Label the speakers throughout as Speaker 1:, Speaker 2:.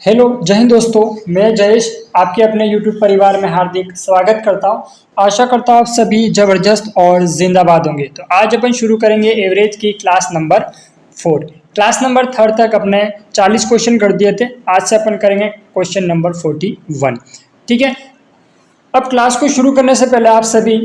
Speaker 1: Hello जय हिंद दोस्तों, मैं जयेश आपके अपने YouTube परिवार में हार्दिक स्वागत करता हूं। आशा करता हूं आप सभी जबरदस्त और जिंदाबाद होंगे। तो आज अपन शुरू करेंगे एवरेज की क्लास नंबर 4। क्लास नंबर 3 तक अपने 40 क्वेश्चन कर दिए थे। आज से अपन करेंगे क्वेश्चन नंबर 41। ठीक है। अब क्लास को शुरू करने से पहले आप सभी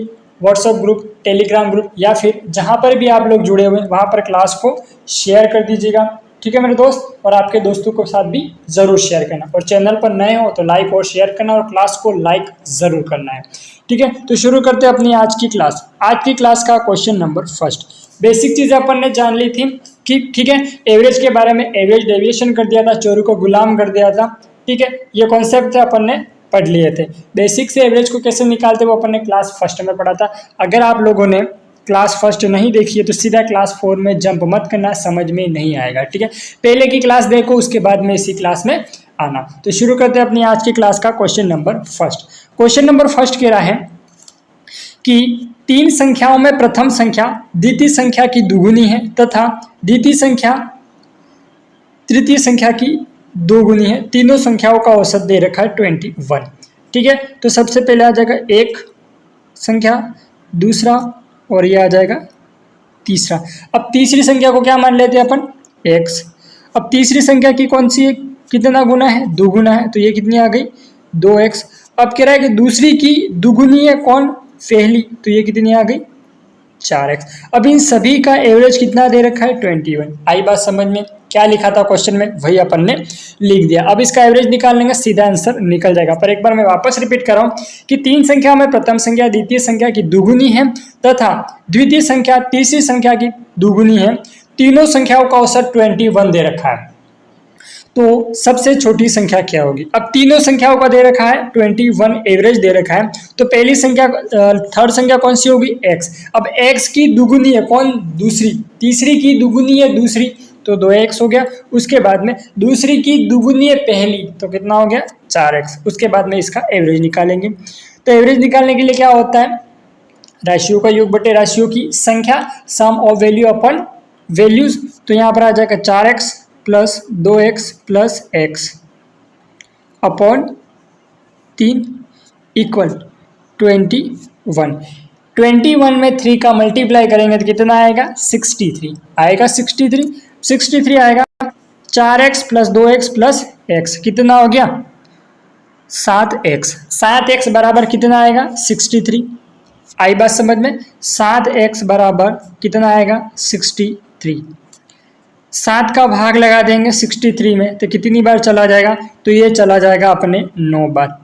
Speaker 1: व्हाट्सएप ग्रुप, टेलीग्राम ग्रुप या फिर जहां पर भी आप लोग जुड़े हुए हैं वहां पर क्लास को शेयर कर दीजिएगा। ठीक है मेरे दोस्त, और आपके दोस्तों के साथ भी जरूर शेयर करना, और चैनल पर नए हो तो लाइक और शेयर करना और क्लास को लाइक जरूर करना है। ठीक है, तो शुरू करते हैं अपनी आज की क्लास। आज की क्लास का क्वेश्चन नंबर 1। बेसिक चीजें अपन ने जान ली थी कि ठीक है, एवरेज के बारे में एवरेज डेविएशन कर दिया था, चोरी को गुलाम कर दिया था। ठीक है, ये कॉन्सेप्ट थे अपन ने पढ़ लिए थे। बेसिक से एवरेज को कैसे निकालते वो अपन ने क्लास 1 में पढ़ा था। अगर आप लोगों ने क्लास 1 नहीं देखी है तो सीधा क्लास 4 में जंप मत करना, समझ में नहीं आएगा। ठीक है, पहले की क्लास देखो, उसके बाद में इसी क्लास में आना। तो शुरू करते हैं अपनी आज की क्लास का क्वेश्चन नंबर 1। क्वेश्चन नंबर 1 कह रहा है कि 3 संख्याओं में प्रथम संख्या द्वितीय संख्या की दुगुनी है तथा द्वितीय संख्या तृतीय संख्या की दोगुनी है। तीनों संख्याओं का औसत दे रखा है 21। ठीक है, तो सबसे पहले आ जाएगा एक संख्या, दूसरा, और ये आ जाएगा तीसरा। अब तीसरी संख्या को क्या मान लेते हैं अपन? x। अब तीसरी संख्या की कौन सी है, कितना गुना है? दुगुना है, तो ये कितनी आ गई? 2x। अब कह रहा है कि दूसरी की दुगुनी है कौन? पहली, तो ये कितनी आ गई? 4x। अब इन सभी का एवरेज कितना दे रखा है? 21। आई बात समझ में? क्या लिखा था क्वेश्चन में वही अपन ने लिख दिया। अब इसका एवरेज निकालने का सीधा आंसर निकल जाएगा। पर एक बार मैं वापस रिपीट कर रहा हूं कि 3 संख्या में प्रथम संख्या द्वितीय संख्या की दुगुनी है तथा द्वितीय संख्या तीसरी संख्या की दुगुनी है। तीनों संख्याओं का औसत 21 दे रखा है। तो सबसे छोटी संख्या क्या होगी? अब तीनों संख्याओं का दे रखा है 21, एवरेज दे रखा है। तो पहली संख्या, थर्ड संख्या कौन सी होगी? x। अब x की दुगुनी है कौन? दूसरी। तीसरी की दुगुनी है दूसरी, तो 2x हो गया। उसके बाद में दूसरी की दुगुनी है पहली, तो कितना हो गया? 4x। उसके बाद में इसका एवरेज निकालेंगे। तो एवरेज निकालने के लिए क्या होता है? राशियों का योग बटे राशियों की संख्या, सम ऑफ वैल्यू अपन वैल्यूज। तो यहाँ पर आ जाएगा 4x plus 2x plus x upon 3 equal 21। 21 में 3 का मल्टीप्लाई करेंगे तो कितना आएगा? 63 आएगा। 63 आएगा। 4x plus 2x plus x कितना हो गया? 7x। 7x बराबर कितना आएगा? 63। आई बात समझ में? 7x बराबर कितना आएगा? 63। 7 का भाग लगा देंगे 63 में तो कितनी बार चला जाएगा? तो ये चला जाएगा अपने 9 बार।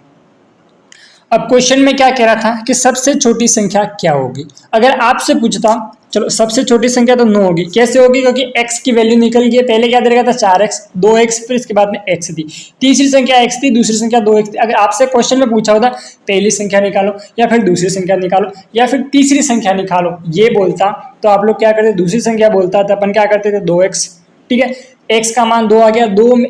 Speaker 1: अब क्वेश्चन में क्या कह रहा था कि सबसे छोटी संख्या क्या होगी? अगर आपसे पूछता, चलो सबसे छोटी संख्या तो 9 होगी। कैसे होगी? क्योंकि x की वैल्यू निकल गई है। पहले क्या दे रखा था? 4x, 2x, फिर इसके बाद में x थी। तीसरी संख्या x थी, दूसरी संख्या 2x थी। अगर आपसे क्वेश्चन में पूछा होता पहली संख्या निकालो या फिर दूसरी संख्या निकालो या फिर तीसरी संख्या निकालो, ये बोलता तो आप लोग क्या करते? दूसरी संख्या बोलता तो अपन क्या करते थे? 2x। ठीक है, x का मान 2 आ गया, 2 में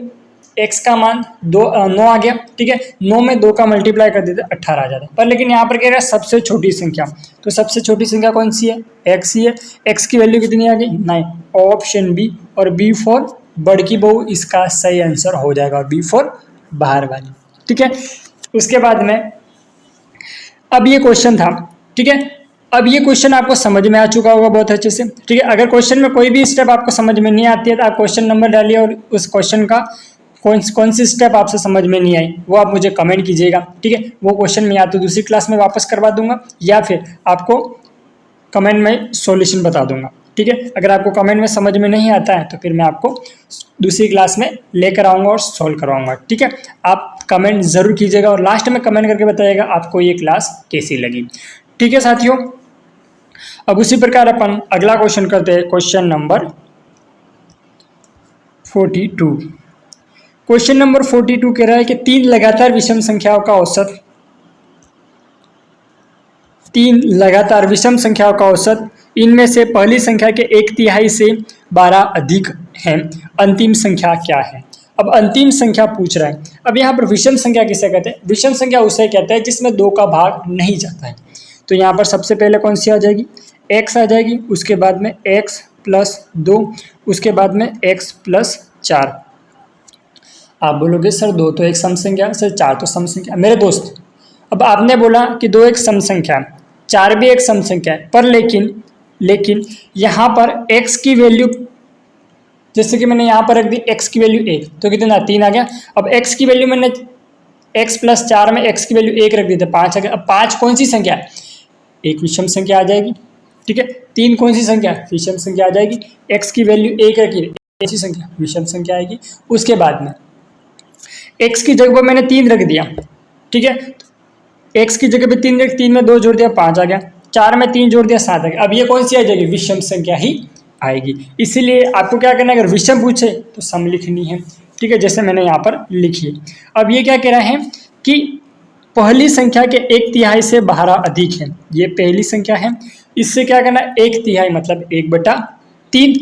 Speaker 1: x का मान 9 आ गया। ठीक है, 9 में 2 का मल्टीप्लाई कर देते 18 आ जाता। पर लेकिन यहाँ पर कह रहा है सबसे छोटी संख्या, तो सबसे छोटी संख्या कौन सी है? x ही है। x की वैल्यू कितनी आ गई? 9। ऑप्शन बी, और बी फॉर बड़की बहू इसका सही आंसर हो जाएगा। बी फॉर बाहर वाली। ठीक है, उसके बाद में अब ये क्वेश्चन था। ठीक है, अब ये क्वेश्चन आपको समझ में आ चुका होगा बहुत अच्छे से। ठीक है, अगर क्वेश्चन में कोई भी स्टेप आपको समझ में नहीं आती है तो आप क्वेश्चन नंबर डालिए और उस क्वेश्चन का कौन सी स्टेप आपसे समझ में नहीं आई वो आप मुझे कमेंट कीजिएगा। ठीक है, वो क्वेश्चन मैं या तो दूसरी क्लास में वापस करवा दूंगा या फिर आपको कमेंट में सॉल्यूशन बता दूंगा। ठीक है, अगर आपको कमेंट में समझ में नहीं आता है तो फिर मैं आपको दूसरी क्लास में लेकर आऊँगा और सॉल्व करवाऊँगा। ठीक है, आप कमेंट ज़रूर कीजिएगा और लास्ट में कमेंट करके बताइएगा आपको ये क्लास कैसी लगी। ठीक है साथियों, अब उसी प्रकार अपन अगला क्वेश्चन करते हैं। Question number 42। क्वेश्चन नंबर 42 कह रहा है कि 3 लगातार विषम संख्याओं का औसत, 3 लगातार विषम संख्याओं का औसत, इनमें से पहली संख्या के 1/3 से 12 अधिक है। अंतिम संख्या क्या है? अब अंतिम संख्या पूछ रहा है। अब यहाँ पर विषम संख्या किसे कहते हैं? विषम संख्या उसे कहते हैं जिसमें 2 का भाग नहीं जाता है। तो यहाँ पर सबसे पहले कौन सी आ जाएगी? x आ जाएगी, उसके बाद में x प्लस 2, उसके बाद में x प्लस 4। आप बोलोगे सर दो तो एक सम संख्या, सर चार तो सम संख्या। मेरे दोस्त, अब आपने बोला कि दो एक सम संख्या है, चार भी एक सम संख्या है, पर लेकिन यहाँ पर x की वैल्यू, जैसे कि मैंने यहाँ पर रख दी x की वैल्यू एक, तो कितना तीन आ गया। अब x की वैल्यू मैंने x प्लस चार में x की वैल्यू एक रख दी तो पाँच आ गया। अब पाँच कौन सी संख्या है? एक विषम संख्या आ जाएगी, ठीक है। तीन कौन सी संख्या है? विषम संख्या आ जाएगी। x की वैल्यू एक रखी, ऐसी संख्या विषम संख्या आएगी। उसके बाद में x की जगह पर मैंने तीन रख दिया, ठीक है। x की जगह पे तीन रख, तीन में दो जोड़ दिया पाँच आ गया, चार में तीन जोड़ दिया सात आ गया। अब ये कौन सी आ जाएगी? विषम संख्या ही आएगी। इसीलिए आपको क्या करना है, अगर विषम पूछे तो सम लिखनी है, ठीक है, जैसे मैंने यहाँ पर लिखी है। अब ये क्या कह रहा है कि पहली संख्या के एक तिहाई से 12 अधिक है, ये पहली संख्या है, इससे क्या करना है, एक तिहाई मतलब 1/3,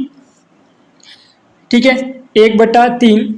Speaker 1: ठीक है। 1/3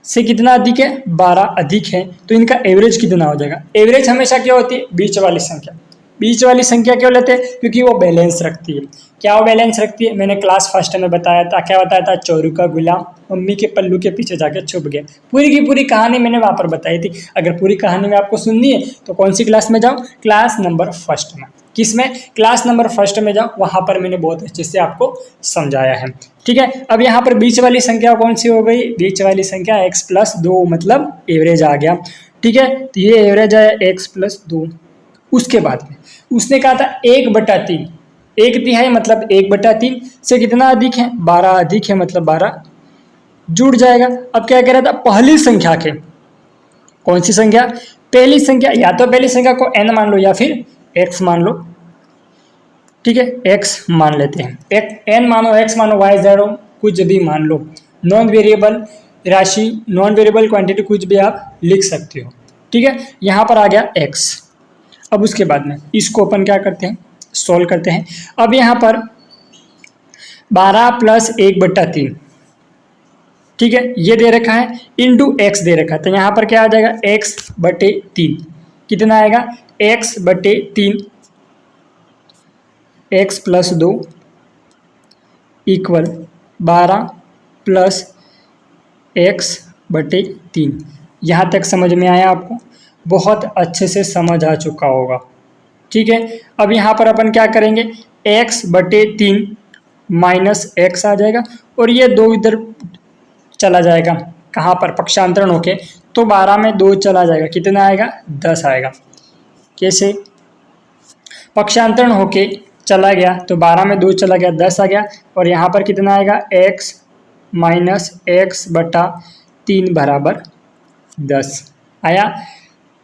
Speaker 1: से कितना अधिक है? 12 अधिक है। तो इनका एवरेज कितना हो जाएगा? एवरेज हमेशा क्या होती है? बीच वाली संख्या। बीच वाली संख्या क्यों लेते हैं? क्योंकि वो बैलेंस रखती है। क्या वो बैलेंस रखती है? मैंने क्लास फर्स्ट में बताया था, क्या बताया था? चोरू का गुलाम मम्मी के पल्लू के पीछे जाके छुप गया। पूरी की पूरी कहानी मैंने वहाँ पर बताई थी। अगर पूरी कहानी में आपको सुननी है तो कौन सी क्लास में जाओ? क्लास नंबर फर्स्ट में। किस में? क्लास नंबर फर्स्ट में जाओ, वहाँ पर मैंने बहुत अच्छे से आपको समझाया है, ठीक है। अब यहाँ पर बीच वाली संख्या कौन सी हो गई? बीच वाली संख्या x+2, मतलब एवरेज आ गया, ठीक है। तो ये एवरेज आया x+2। उसके बाद में उसने कहा था 1/3, एक तिहाई मतलब 1/3 से कितना अधिक है? 12 अधिक है, मतलब 12 जुड़ जाएगा। अब क्या कह रहा था? पहली संख्या के, कौन सी संख्या? पहली संख्या, या तो पहली संख्या को n मान लो या फिर x मान लो, ठीक है, x मान लेते हैं। n मानो, x मानो, y ज़ीरो, कुछ भी मान लो। नॉन वेरिएबल राशि, नॉन वेरिएबल क्वांटिटी कुछ भी आप लिख सकते हो, ठीक है। यहाँ पर आ गया x। अब उसके बाद में इसको अपन क्या करते हैं? सॉल्व करते हैं। अब यहाँ पर 12 + 1/3, ठीक है, ये दे रखा है, इंटू x दे रखा है। तो यहाँ पर क्या आ जाएगा? x/3 कितना आएगा? x/3 x+2 equal 12 + x/3। यहाँ तक समझ में आया आपको? बहुत अच्छे से समझ आ चुका होगा, ठीक है। अब यहाँ पर अपन क्या करेंगे? x/3 माइनस x आ जाएगा और ये दो इधर चला जाएगा, कहाँ पर? पक्षांतरण होके, तो 12 में 2 चला जाएगा, कितना आएगा? 10 आएगा। कैसे? पक्षांतरण होके चला गया तो 12 में 2 चला गया, 10 आ गया। और यहाँ पर कितना आएगा? x - x/3 बराबर 10 आया।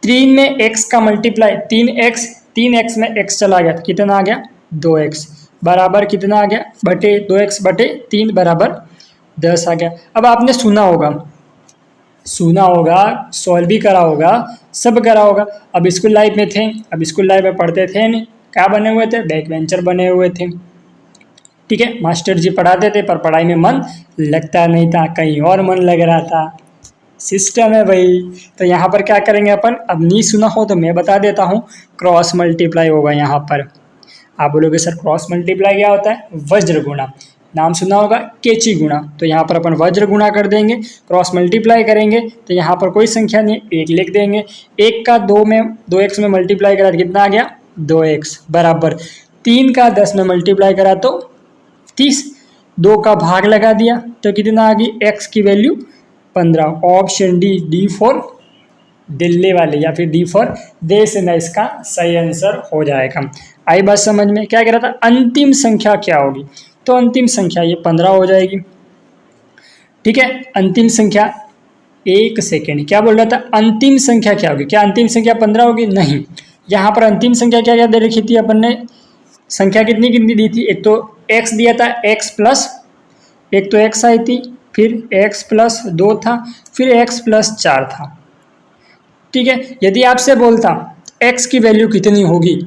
Speaker 1: 3 में x का मल्टीप्लाई, 3x में x चला गया, कितना आ गया? 2x बराबर कितना आ गया? 2x/3 बराबर 10 आ गया। अब आपने सुना होगा, सॉल्व भी करा होगा, सब करा होगा। अब स्कूल लाइफ में थे, अब स्कूल लाइफ में पढ़ते थे नहीं, क्या बने हुए थे? बैक बेंचर बने हुए थे, ठीक है। मास्टर जी पढ़ाते थे पर पढ़ाई में मन लगता नहीं था, कहीं और मन लग रहा था। सिस्टम है भाई। तो यहाँ पर क्या करेंगे अपन? अब नहीं सुना हो तो मैं बता देता हूँ, क्रॉस मल्टीप्लाई होगा यहाँ पर। आप बोलोगे सर क्रॉस मल्टीप्लाई क्या होता है? वज्र गुणा। नाम सुना होगा, केची गुणा। तो यहाँ पर अपन वज्र गुणा कर देंगे, क्रॉस मल्टीप्लाई करेंगे। तो यहाँ पर कोई संख्या नहीं, एक लिख देंगे। एक का 2x में मल्टीप्लाई करा तो कितना आ गया? 2x बराबर 3 का 10 में मल्टीप्लाई करा तो 30, 2 का भाग लगा दिया तो कितना आ गई? x की value 15। Option D for Delhi वाले, या फिर डी फॉर देश में इसका सही आंसर हो जाएगा। आई बात समझ में? क्या कह रहा था? अंतिम संख्या क्या होगी? तो अंतिम संख्या ये 15 हो जाएगी, ठीक है। अंतिम संख्या, एक सेकेंड, क्या बोल रहा था? अंतिम संख्या क्या होगी? क्या अंतिम संख्या 15 होगी? नहीं। यहाँ पर अंतिम संख्या क्या क्या दे रखी थी अपन ने? संख्या कितनी कितनी दी थी? एक तो x दिया था, एक तो x आई थी, फिर x+2 था, फिर x+4 था, ठीक है। यदि आपसे बोलता x की वैल्यू कितनी होगी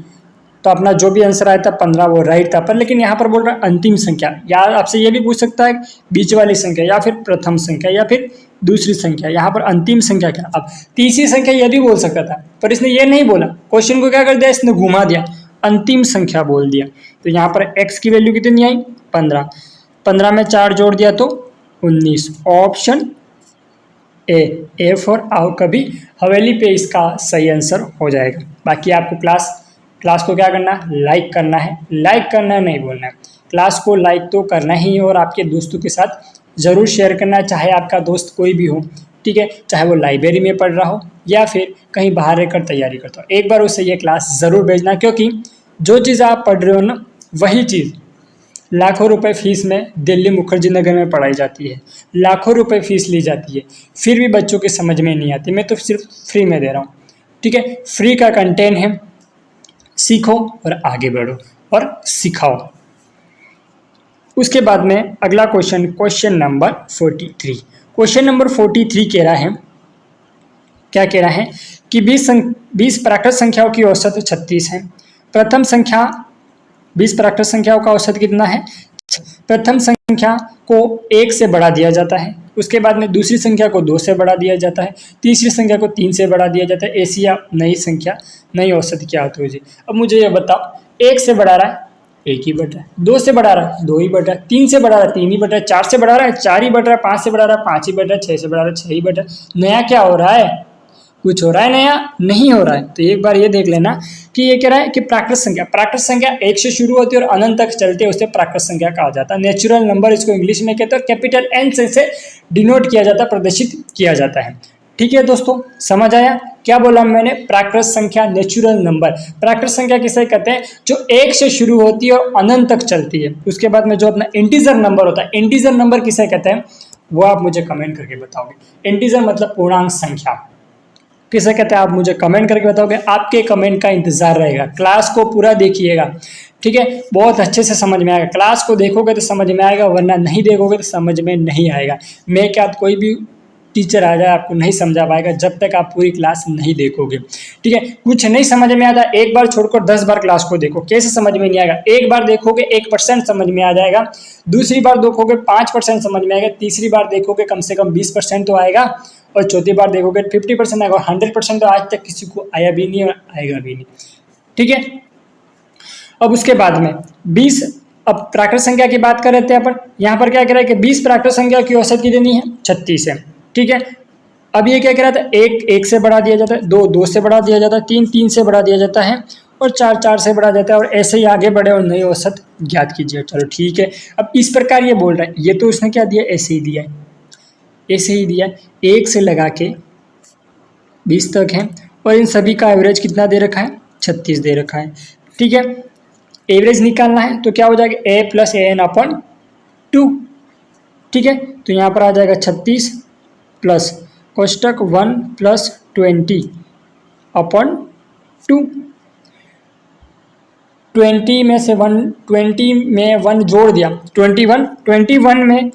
Speaker 1: तो अपना जो भी आंसर आया था 15 वो राइट था। पर लेकिन यहाँ पर बोल रहा है अंतिम संख्या, या आपसे ये भी पूछ सकता है बीच वाली संख्या, या फिर प्रथम संख्या, या फिर दूसरी संख्या। यहाँ पर अंतिम संख्या क्या? अब तीसरी संख्या ये भी बोल सकता था, पर इसने ये नहीं बोला। क्वेश्चन को क्या कर दिया? इसने घुमा दिया, अंतिम संख्या बोल दिया। तो यहाँ पर x की वैल्यू कितनी आई? 15। 15 में 4 जोड़ दिया तो 19। ऑप्शन ए फॉर आओ कभी हवेली पे इसका सही आंसर हो जाएगा। बाकी आपको क्लास को क्या करना है, लाइक करना है, लाइक करना नहीं बोलना है, क्लास को लाइक तो करना ही है और आपके दोस्तों के साथ ज़रूर शेयर करना है, चाहे आपका दोस्त कोई भी हो, ठीक है, चाहे वो लाइब्रेरी में पढ़ रहा हो या फिर कहीं बाहर रहकर तैयारी करता हो, एक बार उसे ये क्लास ज़रूर भेजना, क्योंकि जो चीज़ आप पढ़ रहे हो ना वही चीज़ लाखों रुपए फीस में दिल्ली मुखर्जी नगर में पढ़ाई जाती है, लाखों रुपए फीस ली जाती है, फिर भी बच्चों के समझ में नहीं आती। मैं तो सिर्फ फ्री में दे रहा हूँ, ठीक है, फ्री का कंटेंट है, सीखो और आगे बढ़ो और सिखाओ। उसके बाद में अगला क्वेश्चन नंबर 43। क्वेश्चन नंबर 43 कह रहा है, क्या कह रहा है कि 20 प्राकृत संख्याओं की औसत 36 है। प्रथम संख्या 20 प्राकृत संख्याओं का औसत कितना है? प्रथम संख्या को 1 से बढ़ा दिया जाता है, उसके बाद में दूसरी संख्या को 2 से बढ़ा दिया जाता है, तीसरी संख्या को 3 से बढ़ा दिया जाता है। ऐसी नई संख्या नई औसत क्या होती है? अब मुझे ये बताओ, 1 से बढ़ा रहा है 1 ही बढ़ रहा है, 2 से बढ़ा रहा है 2 ही बढ़ रहा है, 3 से बढ़ा रहा है 3 ही बढ़ रहा है, 4 से बढ़ा रहा है 4 ही बढ़ रहा है, 5 से बढ़ा रहा है 5 ही बढ़ रहा है, 6 से बढ़ा रहा है 6 ही बढ़ रहा है। नया क्या हो रहा है? कुछ हो रहा है नया? नहीं हो रहा है। तो एक बार ये देख लेना कि ये कह रहा है कि प्राकृत संख्या 1 से शुरू होती है और अनंत तक चलती है, उसे प्राकृत संख्या कहा जाता है। नेचुरल नंबर इसको इंग्लिश में कहते हैं, कैपिटल एन से डिनोट किया जाता है, प्रदर्शित किया जाता है। ठीक है दोस्तों, समझ आया क्या बोला मैंने? प्राकृत संख्या नेचुरल नंबर। प्राकृत संख्या किसे कहते हैं? जो 1 से शुरू होती है और अनंत तक चलती है। उसके बाद में जो अपना इंटीजर नंबर होता है, इंटीजर नंबर किसे कहते हैं वो आप मुझे कमेंट करके बताओगे। इंटीजर मतलब पूर्णांक संख्या किसे कहते हैं आप मुझे कमेंट करके बताओगे। आपके कमेंट का इंतजार रहेगा। क्लास को पूरा देखिएगा, ठीक है, बहुत अच्छे से समझ में आएगा। क्लास को देखोगे तो समझ में आएगा, वरना नहीं देखोगे तो समझ में नहीं आएगा। मैं क्या कोई भी टीचर आ जाए आपको नहीं समझा पाएगा जब तक आप पूरी क्लास नहीं देखोगे, ठीक है। कुछ नहीं समझ में आता, एक बार छोड़कर 10 बार क्लास को देखो, कैसे समझ में नहीं आएगा? एक बार देखोगे 1% समझ में आ जाएगा, दूसरी बार देखोगे 5% समझ में आएगा, तीसरी बार देखोगे कम से कम 20% तो आएगा, और चौथी बार देखोगे 50% आएगा, और 100% तो आज तक किसी को आया भी नहीं और आएगा भी नहीं, ठीक है। अब उसके बाद में 20, अब प्राकृत संख्या की बात कर रहे थे अपन। यहाँ पर क्या कह रहा है कि 20 प्राकृत संख्या की औसत कितनी है? 36 है, ठीक है। अब ये क्या कह रहा था? 1 से बढ़ा दिया जाता है, 2 से बढ़ा दिया जाता है, 3 से बढ़ा दिया जाता है, और 4 से बढ़ा जाता है, और ऐसे ही आगे बढ़े और नई औसत ज्ञात कीजिए। चलो ठीक है। अब इस प्रकार ये बोल रहा है, ये तो उसने क्या दिया? ऐसे ही दिया है, ऐसे ही दिया, 1 से लगा के 20 तक है, और इन सभी का एवरेज कितना दे रखा है? 36 दे रखा है, ठीक है। एवरेज निकालना है तो क्या हो जाएगा? a+an/2, ठीक है। तो यहाँ पर आ जाएगा 36 प्लस कोष्टक 1+20/2। 20 में से 1 जोड़ दिया, 21 में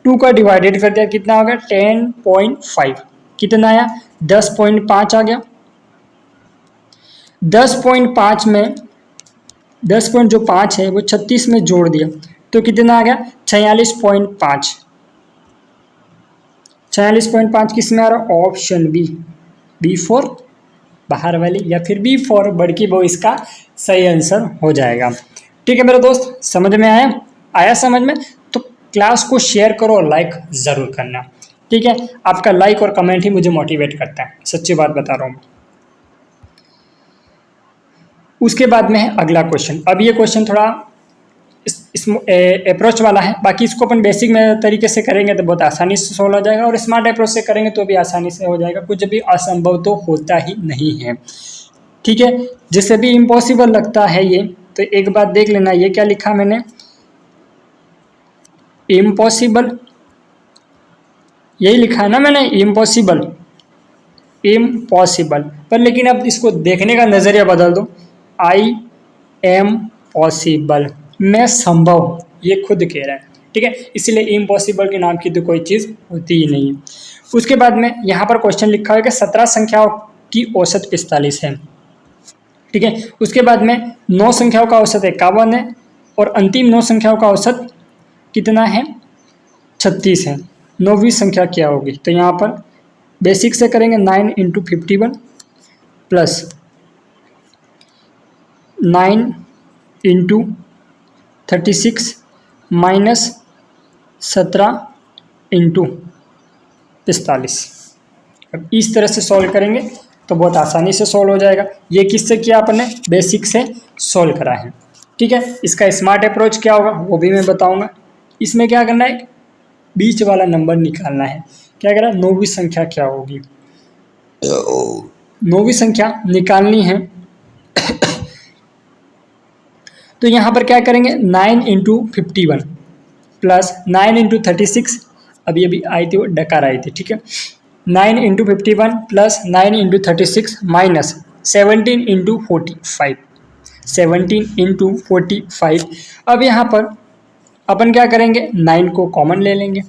Speaker 1: 2 का डिवाइडेड कर दिया, कितना आ गया? 10.5। कितना आया? 10.5 आ गया। 10.5 में 10.5 है वो 36 में जोड़ दिया तो कितना आ गया? 46.5। 46.5 किस में आ रहा? ऑप्शन बी फॉर बाहर वाली, या फिर बी फॉर बड़की बो, इसका सही आंसर हो जाएगा। ठीक है मेरे दोस्त, समझ में आया समझ में? तो क्लास को शेयर करो और लाइक ज़रूर करना, ठीक है। आपका लाइक और कमेंट ही मुझे मोटिवेट करता है, सच्ची बात बता रहा हूँ। उसके बाद में है अगला क्वेश्चन। अब ये क्वेश्चन थोड़ा इस अप्रोच वाला है, बाकी इसको अपन बेसिक में तरीके से करेंगे तो बहुत आसानी से सोल्व हो जाएगा, और स्मार्ट अप्रोच से करेंगे तो भी आसानी से हो जाएगा। कुछ भी असंभव तो होता ही नहीं है, ठीक है। जिसे भी इम्पॉसिबल लगता है ये, तो एक बात देख लेना, ये क्या लिखा मैंने? इम्पॉसिबल, यही लिखा है ना मैंने, इम्पॉसिबल पर लेकिन अब इसको देखने का नज़रिया बदल दो। आई एम पॉसिबल, मैं संभव हूँ, ये खुद कह रहा है, ठीक है। इसलिए इम्पॉसिबल के नाम की तो कोई चीज़ होती ही नहीं है। उसके बाद में यहाँ पर क्वेश्चन लिखा है कि 17 संख्याओं की औसत 45 है, ठीक है। उसके बाद में 9 संख्याओं का औसत 51 है, और अंतिम 9 संख्याओं का औसत कितना है? 36 है। 9वीं संख्या क्या होगी? तो यहाँ पर बेसिक से करेंगे, 9 × 51 प्लस 9 × 36 माइनस 17 × 45, अब इस तरह से सॉल्व करेंगे तो बहुत आसानी से सॉल्व हो जाएगा। ये किससे किया अपने, बेसिक से सॉल्व करा है। ठीक है, इसका स्मार्ट अप्रोच क्या होगा वो भी मैं बताऊंगा। इसमें क्या करना है, बीच वाला नंबर निकालना है। क्या करा, 9वीं संख्या क्या होगी, 9वीं संख्या निकालनी है। तो यहाँ पर क्या करेंगे, 9 इंटू 51 प्लस 9 इंटू 36, अभी अभी आई थी वो डकार आई थी। ठीक है, 9 into 51 plus 9 into 36 minus 17 into 45, 17 into 45। अब यहाँ पर अपन क्या करेंगे, 9 को कॉमन ले लेंगे।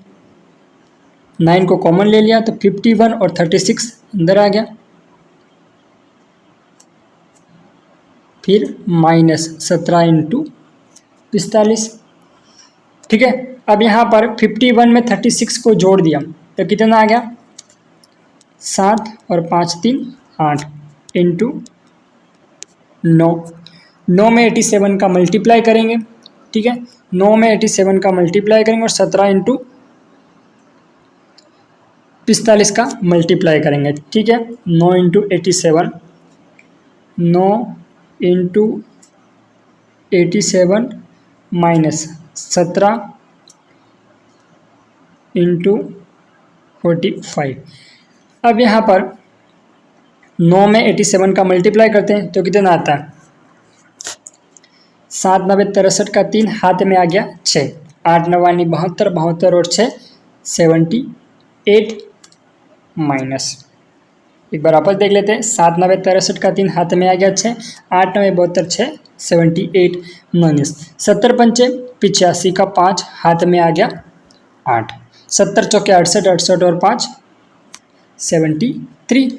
Speaker 1: 9 को कॉमन ले लिया तो 51 और 36 अंदर आ गया, फिर माइनस 17 इंटू 45। ठीक है, अब यहाँ पर 51 में 36 को जोड़ दिया तो कितना आ गया, 7 और 5 3 8 इंटू 9। 9 में 87 का मल्टीप्लाई करेंगे। ठीक है, 9 में 87 का मल्टीप्लाई करेंगे और 17 इंटू 45 का मल्टीप्लाई करेंगे। ठीक है, 9 इंटू 87, 9 इंटू 87 माइनस 17 इंटू 45। अब यहाँ पर 9 में 87 का मल्टीप्लाई करते हैं तो कितना आता है, 7 9 63 का 3 हाथ में आ गया 6, 8 9 72, 72 और 6 78 माइनस, एक बार वापस देख लेते हैं। 7 9 63 का 3 हाथ में आ गया 6, 8 9 72 6 78 माइनस 70 पंचे 85 का 5 हाथ में आ गया 8, 70 चौके 68, 68 और 5 73।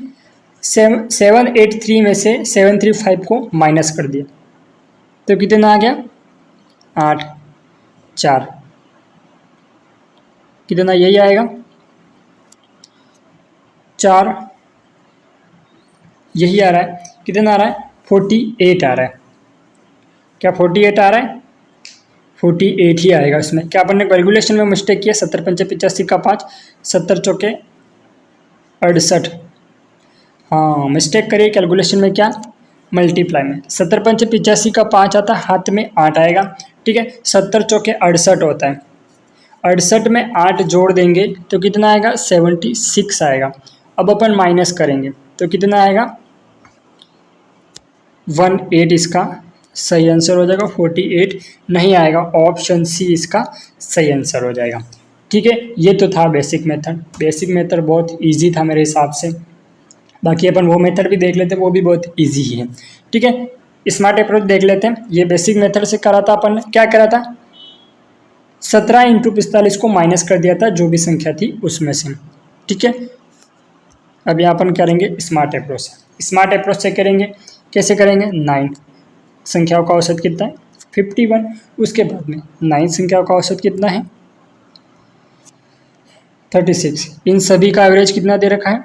Speaker 1: 783 में से 735 को माइनस कर दिया तो कितना आ गया, 8 4, कितना यही आएगा 4, यही आ रहा है। कितना आ रहा है, 48 आ रहा है। क्या 48 आ रहा है, 48 ही आएगा इसमें। क्या अपन ने कैलकुलेशन में मिस्टेक किया, 70 पंचे 85 का 5, 70 चौके 68, हाँ मिस्टेक करिए कैलकुलेशन में, क्या मल्टीप्लाई में। 70 पंचे 85 का 5 आता है, हाथ में 8 आएगा। ठीक है, 70 चौके 68 होता है, 68 में 8 जोड़ देंगे तो कितना आएगा, 76 आएगा। अब अपन माइनस करेंगे तो कितना आएगा, 18 इसका सही आंसर हो जाएगा, 48 नहीं आएगा, ऑप्शन सी इसका सही आंसर हो जाएगा। ठीक है, ये तो था बेसिक मेथड। बेसिक मेथड बहुत इजी था मेरे हिसाब से, बाकी अपन वो मेथड भी देख लेते हैं, वो भी बहुत इजी ही है। ठीक है, स्मार्ट अप्रोच देख लेते हैं। ये बेसिक मेथड से करा था अपन ने, क्या करा था, 17 इंटू 45 को माइनस कर दिया था जो भी संख्या थी उसमें से। ठीक है, अब यहाँ अपन करेंगे स्मार्ट अप्रोच से। स्मार्ट अप्रोच से करेंगे, कैसे करेंगे, 9 संख्याओं का औसत कितना है, 51। उसके बाद में 9 संख्याओं का औसत कितना है, 36। इन सभी का एवरेज कितना दे रखा है,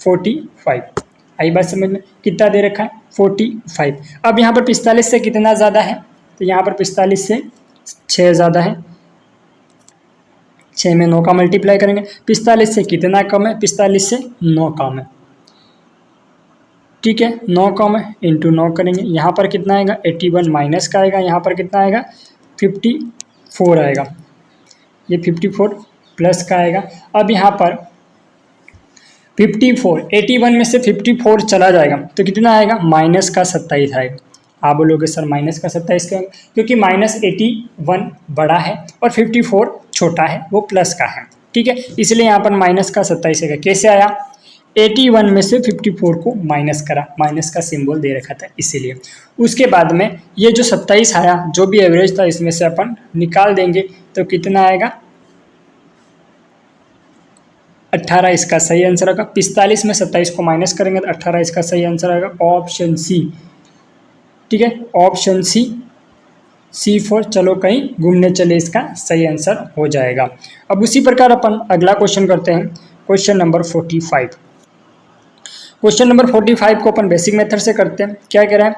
Speaker 1: 45। आई बात समझ में, कितना दे रखा है, 45। अब यहाँ पर 45 से कितना ज़्यादा है, तो यहाँ पर 45 से 6 ज़्यादा है। 6 में 9 का मल्टीप्लाई करेंगे। 45 से कितना कम है, 45 से 9 कम है। ठीक है, 9 कम है, इंटू 9 करेंगे। यहाँ पर कितना आएगा, 81 माइनस का आएगा, यहाँ पर कितना आएगा, 54 आएगा। ये 54 प्लस का आएगा। अब यहाँ पर 54, 81 में से 54 चला जाएगा तो कितना आएगा, माइनस का 27 आएगा। आप बोलोगे सर माइनस का 27 क्यों, क्योंकि माइनस 81 बड़ा है और 54 छोटा है, वो प्लस का है। ठीक है, इसलिए यहाँ पर माइनस का 27 आएगा। कैसे आया, 81 में से 54 को माइनस करा, माइनस का सिंबल दे रखा था इसीलिए। उसके बाद में ये जो 27 आया, जो भी एवरेज था इसमें से अपन निकाल देंगे तो कितना आएगा, 18 इसका सही आंसर आएगा। 45 में 27 को माइनस करेंगे तो 18 इसका सही आंसर आएगा, ऑप्शन सी। ठीक है, ऑप्शन सी, C4 चलो कहीं घूमने चले, इसका सही आंसर हो जाएगा। अब उसी प्रकार अपन अगला क्वेश्चन करते हैं, क्वेश्चन नंबर 45। क्वेश्चन नंबर 45 को अपन बेसिक मेथड से करते हैं। क्या कह रहा है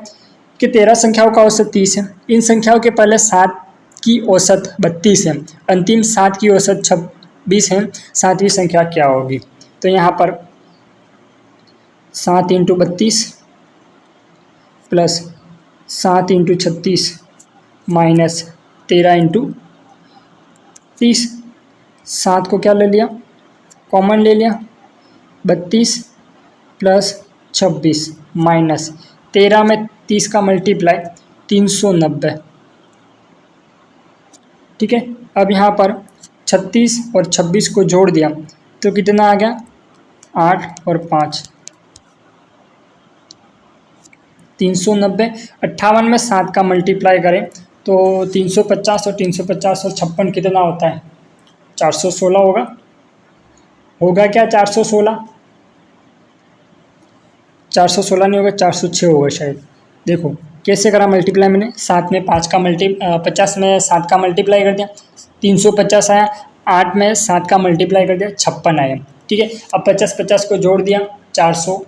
Speaker 1: कि 13 संख्याओं का औसत 30 है। इन संख्याओं के पहले 7 की औसत 32 है, अंतिम 7 की औसत 26 है, 7वीं संख्या क्या होगी। तो यहाँ पर 7 into 32 plus 7 into 36 minus 13 into 30। 7 को क्या ले लिया, कॉमन ले लिया, 32 प्लस 26 माइनस 13 में 30 का मल्टीप्लाई 390। ठीक है, अब यहाँ पर 36 और 26 को जोड़ दिया तो कितना आ गया, 8 और 5 390। 58 में 7 का मल्टीप्लाई करें तो 350 और 350 और 56 कितना होता है, 416 होगा। होगा क्या 416, 416 नहीं होगा, 406 होगा शायद। देखो कैसे करा मल्टीप्लाई मैंने, 7 में 5 का 50 में 7 का मल्टीप्लाई कर दिया 350 आया, 8 में 7 का मल्टीप्लाई कर दिया 56 आया। ठीक है, अब 50 को जोड़ दिया 400।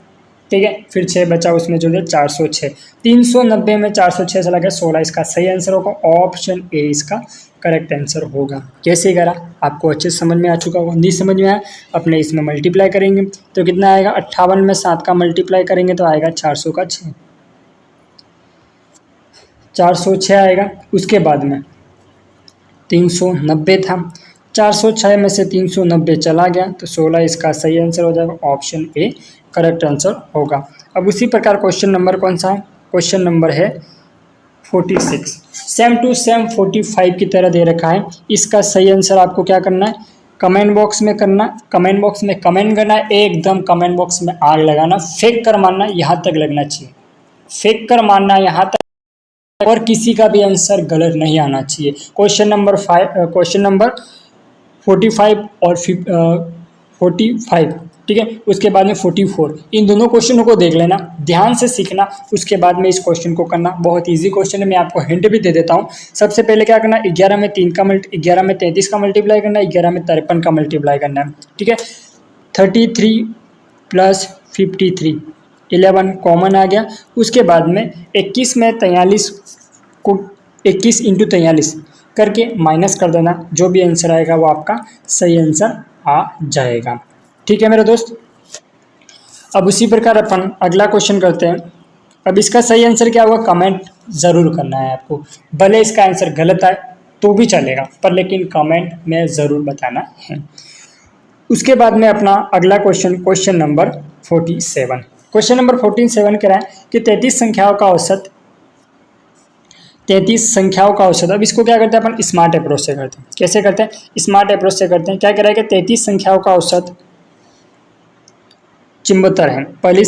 Speaker 1: ठीक है, फिर 6 बचा उसमें जोड़ दिया 406। 390 में 406 चला गया 16, इसका सही आंसर होगा ऑप्शन ए, इसका करेक्ट आंसर होगा। कैसे करा आपको अच्छे से समझ में आ चुका होगा। नहीं समझ में आया, अपने इसमें मल्टीप्लाई करेंगे तो कितना आएगा, 58 में 7 का मल्टीप्लाई करेंगे तो आएगा 400 का 6, 406 आएगा। उसके बाद में 390 था, 406 में से 390 चला गया तो 16 इसका सही आंसर हो जाएगा, ऑप्शन ए करेक्ट आंसर होगा। अब उसी प्रकार क्वेश्चन नंबर कौन सा है, क्वेश्चन नंबर है 46, सेम टू सेम 45 की तरह दे रखा है। इसका सही आंसर आपको क्या करना है, कमेंट बॉक्स में करना, कमेंट बॉक्स में कमेंट करना है, एकदम कमेंट बॉक्स में आग लगाना, फेंक कर मारना, यहाँ तक लगना चाहिए, फेंक कर मारना यहाँ तक, और किसी का भी आंसर गलत नहीं आना चाहिए। क्वेश्चन नंबर 45 और 45, ठीक है, उसके बाद में 44, इन दोनों क्वेश्चनों को देख लेना, ध्यान से सीखना, उसके बाद में इस क्वेश्चन को करना। बहुत इजी क्वेश्चन है, मैं आपको हिंट भी दे देता हूँ। सबसे पहले क्या करना, 11 में 33 का मल्टीप्लाई करना है, 11 में 53 का मल्टीप्लाई करना है। ठीक है, 33 प्लस 53, 11 कॉमन आ गया। उसके बाद में 21 में 43 को 21 इंटू 43 करके माइनस कर देना, जो भी आंसर आएगा वो आपका सही आंसर आ जाएगा। ठीक है मेरे दोस्त, अब उसी प्रकार अपन अगला क्वेश्चन करते हैं। अब इसका सही आंसर क्या होगा, कमेंट ज़रूर करना है आपको, भले इसका आंसर गलत आए तो भी चलेगा, पर लेकिन कमेंट में ज़रूर बताना है। उसके बाद में अपना अगला क्वेश्चन नंबर 47, क्वेश्चन नंबर 47 कह रहा है कि 33 संख्याओं का औसत, 33 संख्याओं का औसत। अब इसको क्या करते हैं अपन, स्मार्ट अप्रोच से करते हैं। कैसे करते हैं, स्मार्ट अप्रोच से करते हैं। क्या कह रहा है कि 33 संख्याओं का औसत 74 है, पहली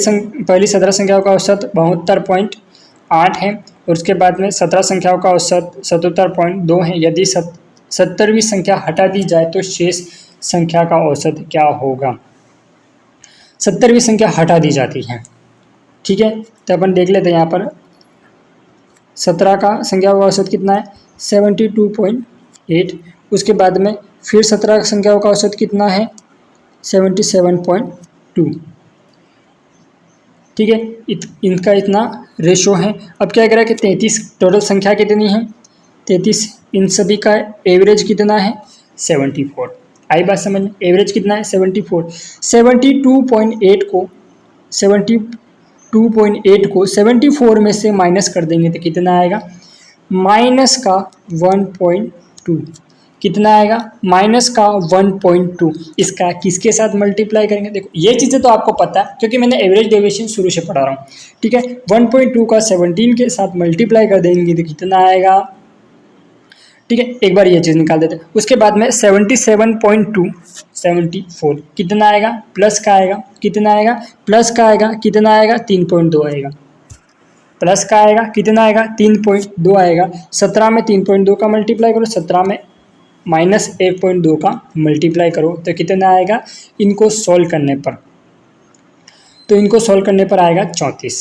Speaker 1: 17 संख्याओं का औसत 72.8 है, और उसके बाद में 17 संख्याओं का औसत 77.2 है। यदि 70वीं संख्या हटा दी जाए तो शेष संख्या का औसत क्या होगा। 70वीं संख्या हटा दी जाती है, ठीक है, तो अपन देख लेते हैं यहाँ पर 17 का संख्याओं का औसत कितना है, 72.8। उसके बाद में फिर 17 संख्याओं का औसत कितना है, 77.2। ठीक है, इनका इतना रेशो है। अब क्या कह रहा है कि 33 टोटल संख्या कितनी है, 33, इन सभी का एवरेज कितना है, 74। आई बात समझ में, एवरेज कितना है 74। 72.8 को 74 में से माइनस कर देंगे तो कितना आएगा, माइनस का 1.2। कितना आएगा, माइनस का 1.2। इसका किसके साथ मल्टीप्लाई करेंगे, देखो ये चीज़ें तो आपको पता है क्योंकि मैंने एवरेज डेविएशन शुरू से पढ़ा रहा हूँ। ठीक है, 1.2 का 17 के साथ मल्टीप्लाई कर देंगे तो कितना आएगा। ठीक है, एक बार ये चीज़ निकाल देते हैं। उसके बाद में 77.2 74 कितना आएगा, प्लस का आएगा, कितना आएगा, प्लस का आएगा, कितना आएगा, 3.2 आएगा, प्लस का आएगा, कितना आएगा, 3.2 आएगा। 17 में 3.2 का मल्टीप्लाई करो, 17 में माइनस 1.2 का मल्टीप्लाई करो तो कितना आएगा। इनको सोल्व करने पर, तो इनको सोल्व करने पर आएगा 34।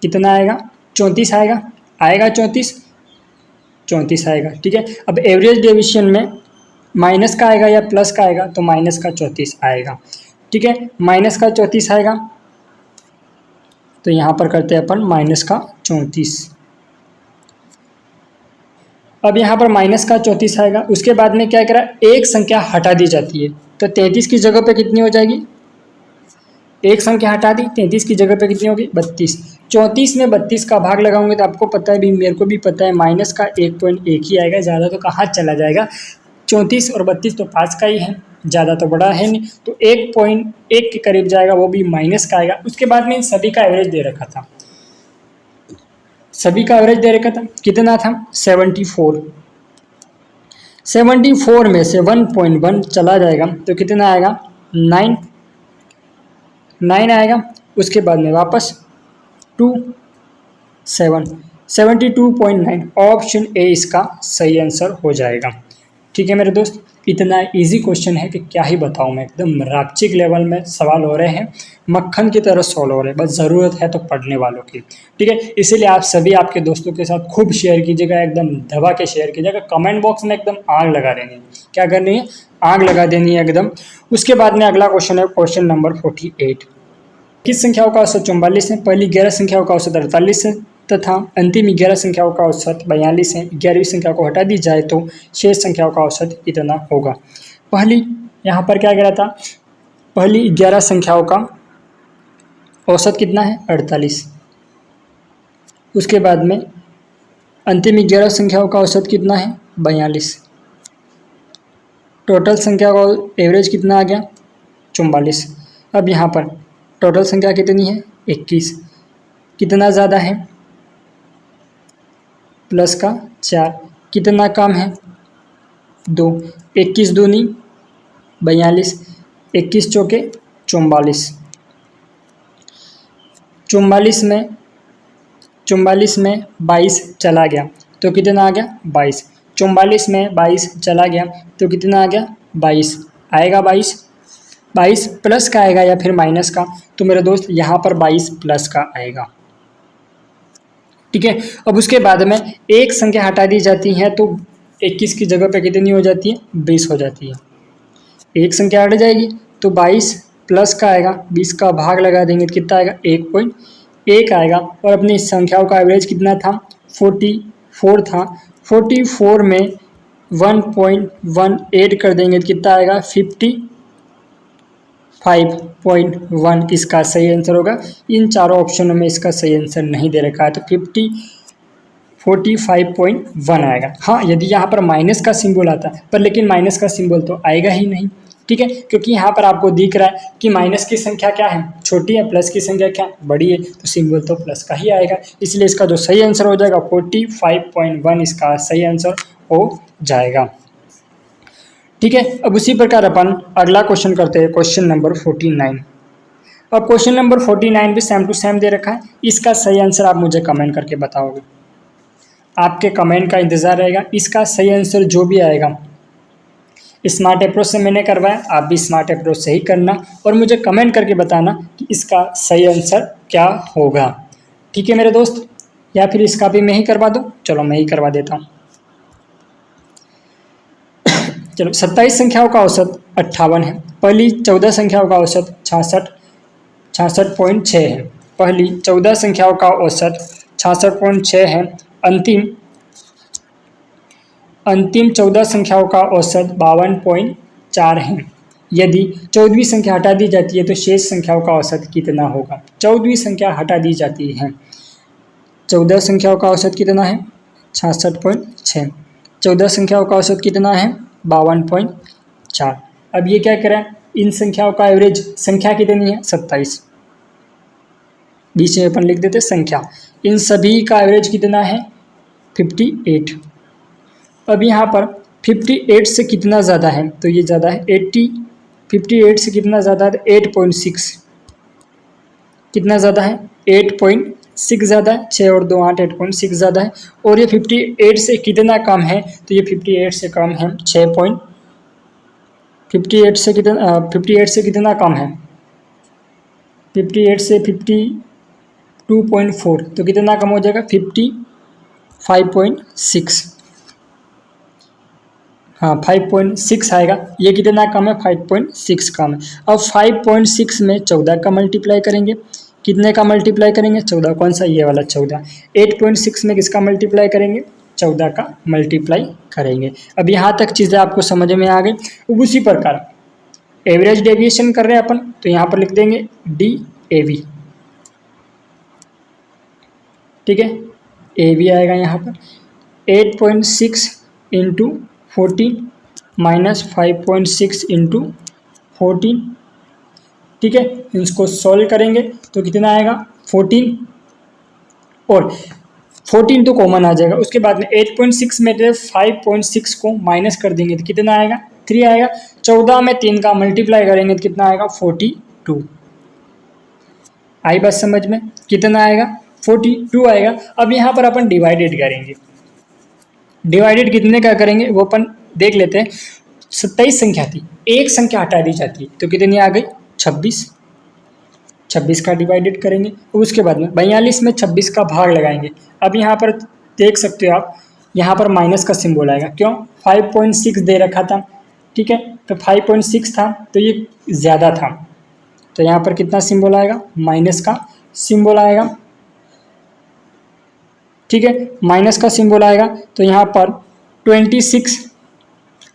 Speaker 1: कितना आएगा, 34 आएगा, 34 आएगा। ठीक है, अब एवरेज डेविएशन में माइनस का आएगा या प्लस का आएगा, तो माइनस का 34 आएगा। ठीक है, माइनस का 34 आएगा, तो यहाँ पर करते हैं अपन माइनस का 34। अब यहाँ पर माइनस का 34 आएगा। उसके बाद में क्या करा, एक संख्या हटा दी जाती है, तो 33 की जगह पे कितनी हो जाएगी, एक संख्या हटा दी, 33 की जगह पे कितनी होगी 32। 34 में 32 का भाग लगाऊंगे तो आपको पता है भी, मेरे को भी पता है माइनस का 1.1 ही आएगा, ज़्यादा तो कहाँ चला जाएगा। 34 और 32 तो पास का ही है, ज़्यादा तो बड़ा है नहीं, तो 1.1 के करीब जाएगा, वो भी माइनस का आएगा। उसके बाद में सभी का एवरेज दे रखा था, सभी का एवरेज दे रखा था, कितना था 74। 74 में से 1.1 चला जाएगा तो कितना आएगा 9 आएगा। उसके बाद में वापस 2 7 72.9, ऑप्शन ए इसका सही आंसर हो जाएगा। ठीक है मेरे दोस्त, इतना इजी क्वेश्चन है कि क्या ही बताऊं मैं, एकदम रापचिक लेवल में सवाल हो रहे हैं, मक्खन की तरह सॉल्व हो रहे हैं, बस ज़रूरत है तो पढ़ने वालों की। ठीक है, इसीलिए आप सभी आपके दोस्तों के साथ खूब शेयर कीजिएगा, एकदम दबा के शेयर कीजिएगा, कमेंट बॉक्स में एकदम आग लगा देनी है। क्या करनी है, आग लगा देनी है एकदम। उसके बाद में अगला क्वेश्चन है क्वेश्चन नंबर 48। किस संख्याओं का औसत 44 है, पहली 11 संख्याओं का औसत 48 है तथा अंतिम 11 संख्याओं का औसत 42 है। 11वीं संख्या को हटा दी जाए तो शेष संख्याओं का औसत कितना होगा। पहली यहाँ पर क्या कह रहा था, पहली 11 संख्याओं का औसत कितना है 48। उसके बाद में अंतिम 11 संख्याओं का औसत कितना है 42। टोटल संख्या का एवरेज कितना आ गया 44। अब यहाँ पर टोटल संख्या कितनी है 21, कितना ज़्यादा है प्लस का 4, कितना कम है 2। 21 दूनी 42, 21 चौके 44। 44 में 22 चला गया तो कितना आ गया 22। 44 में 22 चला गया तो कितना आ गया 22 आएगा। 22 प्लस का आएगा या फिर माइनस का, तो मेरे दोस्त यहाँ पर 22 प्लस का आएगा। ठीक है, अब उसके बाद में एक संख्या हटा दी जाती है तो 21 की जगह पे कितनी हो जाती है 20 हो जाती है। एक संख्या हट जाएगी तो 22 प्लस का आएगा, 20 का भाग लगा देंगे तो कितना आएगा 1.1 आएगा। और अपनी संख्याओं का एवरेज कितना था 44 था। 44 में 1.18 कर देंगे तो कितना आएगा 55.1 इसका सही आंसर होगा। इन चारों ऑप्शनों में इसका सही आंसर नहीं दे रखा है तो 45.1 आएगा। हाँ, यदि यहाँ पर माइनस का सिंबल आता पर, लेकिन माइनस का सिंबल तो आएगा ही नहीं। ठीक है, क्योंकि यहाँ पर आपको दिख रहा है कि माइनस की संख्या क्या है छोटी है, प्लस की संख्या क्या बड़ी है, तो सिंबल तो प्लस का ही आएगा। इसलिए इसका जो सही आंसर हो जाएगा 45.1 इसका सही आंसर हो जाएगा। ठीक है, अब उसी प्रकार अपन अगला क्वेश्चन करते हैं, क्वेश्चन नंबर 49। अब क्वेश्चन नंबर 49 भी सेम टू सेम दे रखा है। इसका सही आंसर आप मुझे कमेंट करके बताओगे, आपके कमेंट का इंतजार रहेगा। इसका सही आंसर जो भी आएगा, स्मार्ट अप्रोच से मैंने करवाया, आप भी स्मार्ट अप्रोच से ही करना और मुझे कमेंट करके बताना कि इसका सही आंसर क्या होगा। ठीक है मेरे दोस्त, या फिर इसका भी मैं ही करवा दूँ, चलो मैं ही करवा देता हूँ। चलो, 27 संख्याओं का औसत 58 है। पहली 14 संख्याओं का औसत 66.6 है। पहली 14 संख्याओं का औसत 66.6 है। अंतिम 14 संख्याओं का औसत 52.4 है। यदि 14वीं संख्या हटा दी जाती है तो शेष संख्याओं का औसत कितना होगा। 14वीं संख्या हटा दी जाती है, 14 संख्याओं का औसत कितना है 66.6, 14 संख्याओं का औसत कितना है 52.4। अब ये क्या करें, इन संख्याओं का एवरेज, संख्या कितनी है 27, बीच में अपन लिख देते संख्या, इन सभी का एवरेज कितना है 58। अब यहाँ पर 58 से कितना ज़्यादा है तो ये ज़्यादा है 58 से कितना ज़्यादा है 8.6, कितना ज़्यादा है 8.6 ज़्यादा है, 6 और 2 8, 8.6 ज़्यादा है। और ये 58 से कितना कम है तो ये 58 से कम है 58 से कितना कम है 58 से 52.4, तो कितना कम हो जाएगा 55.6। हाँ 5.6 आएगा, ये कितना कम है 5.6 कम है। अब 5.6 में 14 का मल्टीप्लाई करेंगे, कितने का मल्टीप्लाई करेंगे 14, कौन सा ये वाला 14। 8.6 में किसका मल्टीप्लाई करेंगे 14 का मल्टीप्लाई करेंगे। अब यहाँ तक चीज़ें आपको समझ में आ गई। उसी प्रकार एवरेज डेविएशन कर रहे हैं अपन, तो यहाँ पर लिख देंगे DAV, ठीक है। AB आएगा यहाँ पर 8.6 इंटू 14 माइनस 5.6 इंटू 14, ठीक है। इसको सॉल्व करेंगे तो कितना आएगा 14, और 14 तो कॉमन आ जाएगा। उसके बाद में 8.6 में से 5.6 को माइनस कर देंगे तो कितना आएगा 3 आएगा। 14 में 3 का मल्टीप्लाई करेंगे तो कितना आएगा 42। आई बात समझ में, कितना आएगा 42 आएगा। अब यहाँ पर अपन डिवाइडेड करेंगे, डिवाइडेड कितने का करेंगे वो अपन देख लेते हैं। 27 संख्या थी, एक संख्या हटा दी जाती है तो कितनी आ गई 26, 26 का डिवाइडेड करेंगे। उसके बाद में 42 में 26 का भाग लगाएंगे। अब यहाँ पर देख सकते हो आप, यहाँ पर माइनस का सिंबल आएगा, क्यों 5.6 दे रखा था, ठीक है। तो 5.6 था तो ये ज़्यादा था, तो यहाँ पर कितना सिंबल आएगा माइनस का सिंबल आएगा, ठीक है। माइनस का सिंबल आएगा तो यहाँ पर 26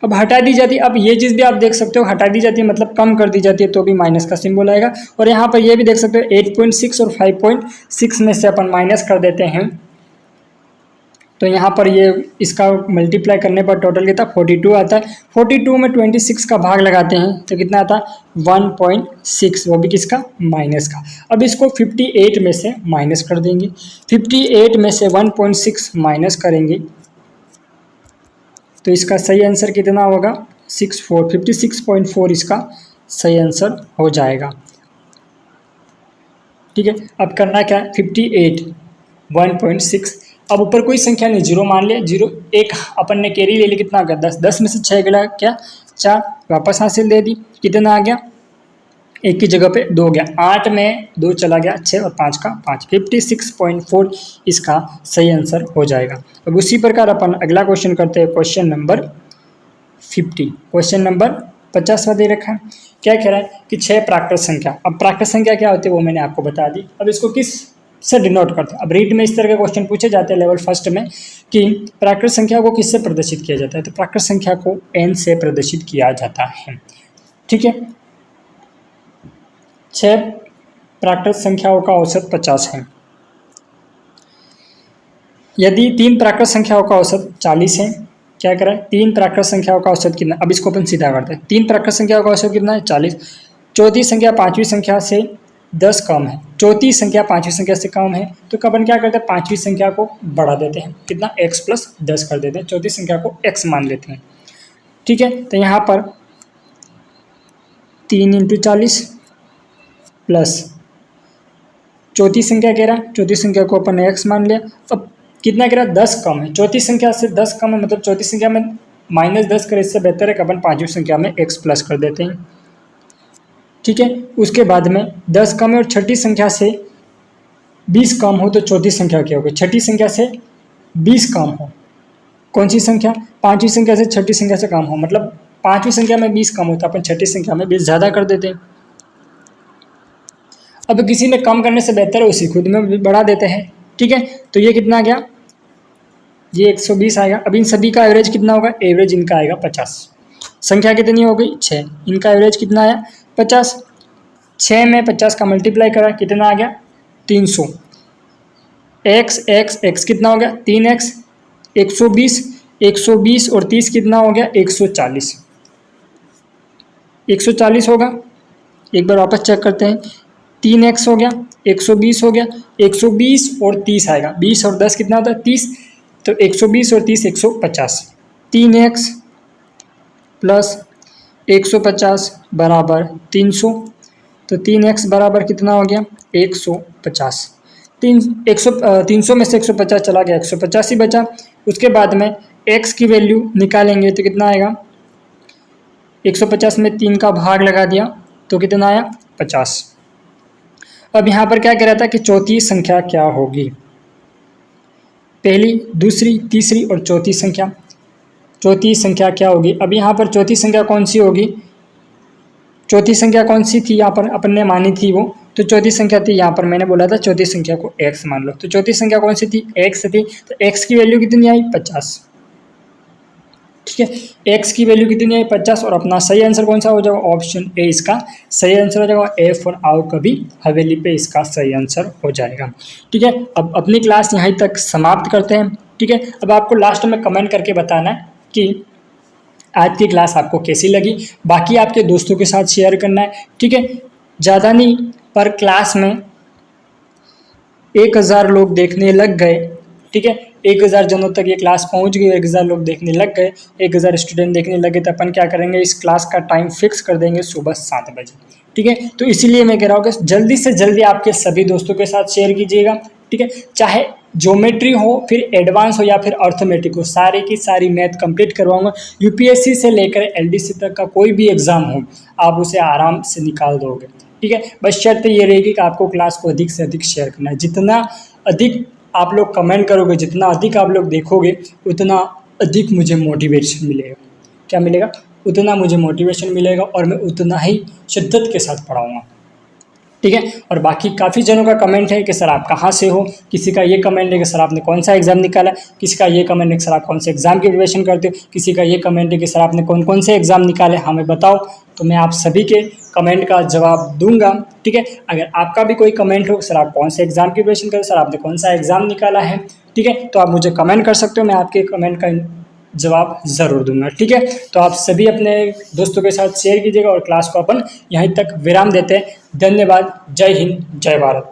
Speaker 1: अब हटा दी जाती है। अब ये चीज़ भी आप देख सकते हो हटा दी जाती है, मतलब कम कर दी जाती है तो भी माइनस का सिंबल आएगा। और यहाँ पर ये भी देख सकते हो 8.6 और 5.6 में से अपन माइनस कर देते हैं तो यहाँ पर ये इसका मल्टीप्लाई करने पर टोटल कितना 42 आता है। 42 में 26 का भाग लगाते हैं तो कितना आता है 1.6, वो भी किसका माइनस का। अब इसको 58 में से माइनस कर देंगे, 58 में से 1.6 माइनस करेंगे तो इसका सही आंसर कितना होगा 56.4 इसका सही आंसर हो जाएगा, ठीक है। अब करना क्या है 58 1.6, अब ऊपर कोई संख्या नहीं, जीरो मान लिया, जीरो एक अपन ने कैरी ले ली, कितना आ गया 10, 10 में से 6 गया क्या 4, वापस हासिल दे दी, कितना आ गया एक की जगह पे 2 हो गया, 8 में 2 चला गया 6 और 5 का 5, 56.4 इसका सही आंसर हो जाएगा। अब उसी प्रकार अपन अगला क्वेश्चन करते हैं, क्वेश्चन नंबर 50, क्वेश्चन नंबर 50वां दे रखा है। क्या कह रहा है कि 6 प्राकृत संख्या, अब प्राकृत संख्या क्या होती है वो मैंने आपको बता दी। अब इसको किस से डिनोट करते हैं, अब रीट में इस तरह के क्वेश्चन पूछे जाते हैं लेवल फर्स्ट में कि प्राकृत संख्या को किससे प्रदर्शित किया जाता है, तो प्राकृत संख्या को n से प्रदर्शित किया जाता है, ठीक है। 6 प्राकृत संख्याओं का औसत 50 है। यदि 3 प्राकृत संख्याओं का औसत 40 है, क्या करें 3 प्राकृत संख्याओं का औसत कितना, अब इसको अपन सीधा करते हैं, 3 प्राकृत संख्याओं का औसत कितना है 40, चौथी संख्या पांचवी संख्या से 10 कम है, चौथी संख्या पांचवी संख्या से कम है, तो अपन क्या करते हैं पांचवी संख्या को बढ़ा देते हैं, कितना x प्लस 10 कर देते हैं, चौथी संख्या को x मान लेते हैं, ठीक है। तो यहाँ पर 3 × 40 प्लस चौथी संख्या कह रहा, चौथी संख्या को अपन ने x मान लिया। अब कितना कह रहा 10 कम है, चौथी संख्या से 10 कम है, मतलब चौथी संख्या में -10 करें, इससे बेहतर है कि अपन पांचवी संख्या में x प्लस कर देते हैं, ठीक है। उसके बाद में 10 कम है और छठी संख्या से 20 कम हो तो चौथी संख्या क्या होगी, छठी संख्या से 20 कम हो, कौन सी संख्या पांचवी संख्या से छठी संख्या से कम हो, मतलब पांचवी संख्या में 20 कम हो तो अपन छठी संख्या में 20 ज़्यादा कर देते हैं। अब किसी में कम करने से बेहतर है उसी खुद में बढ़ा देते हैं, ठीक है। तो ये कितना आ गया, ये 120 आएगा। अब इन सभी का एवरेज कितना होगा, एवरेज इनका आएगा 50, संख्या कितनी हो गई 6, इनका एवरेज कितना आया 50, 6 में 50 का मल्टीप्लाई करा कितना आ गया 300, x कितना हो गया 3x, 120, 120 और 30 कितना हो गया 140, 140 होगा। एक बार वापस चेक करते हैं, 3x हो गया, 120 हो गया, 120 और 30 आएगा, 20 और 10 कितना होता है 30, तो 120 और 30 150, 3x प्लस 150 बराबर 300, तो 3x बराबर कितना हो गया 150, 300 में से 150 चला गया 150 ही बचा। उसके बाद में x की वैल्यू निकालेंगे तो कितना आएगा, 150 में 3 का भाग लगा दिया तो कितना आया 50। अब यहाँ पर क्या कह रहा था कि चौथी संख्या क्या होगी, पहली दूसरी तीसरी और चौथी संख्या, चौथी संख्या क्या होगी। अब यहाँ पर चौथी संख्या कौन सी होगी, चौथी संख्या कौन सी थी यहाँ पर अपन ने मानी थी वो, तो चौथी संख्या थी यहाँ पर मैंने बोला था चौथी संख्या को x मान लो, तो चौथी संख्या कौन सी थी x थी, तो x की वैल्यू कितनी आई 50, ठीक है। एक्स की वैल्यू कितनी है 50 और अपना सही आंसर कौन सा हो जाएगा ऑप्शन ए इसका सही आंसर हो जाएगा। ए फॉर आओ कभी हवेली पे इसका सही आंसर हो जाएगा। ठीक है, अब अपनी क्लास यहीं तक समाप्त करते हैं। ठीक है, अब आपको लास्ट में कमेंट करके बताना है कि आज की क्लास आपको कैसी लगी, बाकी आपके दोस्तों के साथ शेयर करना है। ठीक है, ज़्यादा नहीं पर क्लास में 1000 लोग देखने लग गए। ठीक है, 1000 जनों तक ये क्लास पहुंच गई, 1000 लोग देखने लग गए, 1000 स्टूडेंट देखने लगे तो अपन क्या करेंगे, इस क्लास का टाइम फिक्स कर देंगे सुबह 7 बजे। ठीक है, तो इसीलिए मैं कह रहा हूँ कि जल्दी से जल्दी आपके सभी दोस्तों के साथ शेयर कीजिएगा। ठीक है, चाहे ज्योमेट्री हो फिर एडवांस हो या फिर अर्थमेटिक हो, सारी की सारी मैथ कंप्लीट करवाऊंगा। यूपीएससी से लेकर एलडीसी तक का कोई भी एग्जाम हो आप उसे आराम से निकाल दोगे। ठीक है, बस शर्त ये रहेगी कि आपको क्लास को अधिक से अधिक शेयर करना है। जितना अधिक आप लोग कमेंट करोगे, जितना अधिक आप लोग देखोगे, उतना अधिक मुझे मोटिवेशन मिलेगा। क्या मिलेगा? उतना मुझे मोटिवेशन मिलेगा और मैं उतना ही शिद्दत के साथ पढ़ाऊँगा। ठीक है, और बाकी काफ़ी जनों का कमेंट है कि सर आप कहाँ से हो, किसी का ये कमेंट है कि सर आपने कौन सा एग्ज़ाम निकाला, किसी का ये कमेंट है कि सर आप कौन से एग्ज़ाम की प्रिपरेशन करते हो, किसी का ये कमेंट है कि सर आपने कौन कौन से एग्ज़ाम निकाले हमें बताओ। तो मैं आप सभी के कमेंट का जवाब दूंगा। ठीक है, अगर आपका भी कोई कमेंट हो सर आप कौन से एग्ज़ाम की प्रिपरेशन करें, सर आपने कौन सा एग्ज़ाम निकाला है, ठीक है, तो आप मुझे कमेंट कर सकते हो, मैं आपके कमेंट का जवाब ज़रूर दूंगा। ठीक है, तो आप सभी अपने दोस्तों के साथ शेयर कीजिएगा और क्लास को अपन यहीं तक विराम देते हैं। धन्यवाद। जय हिंद, जय भारत।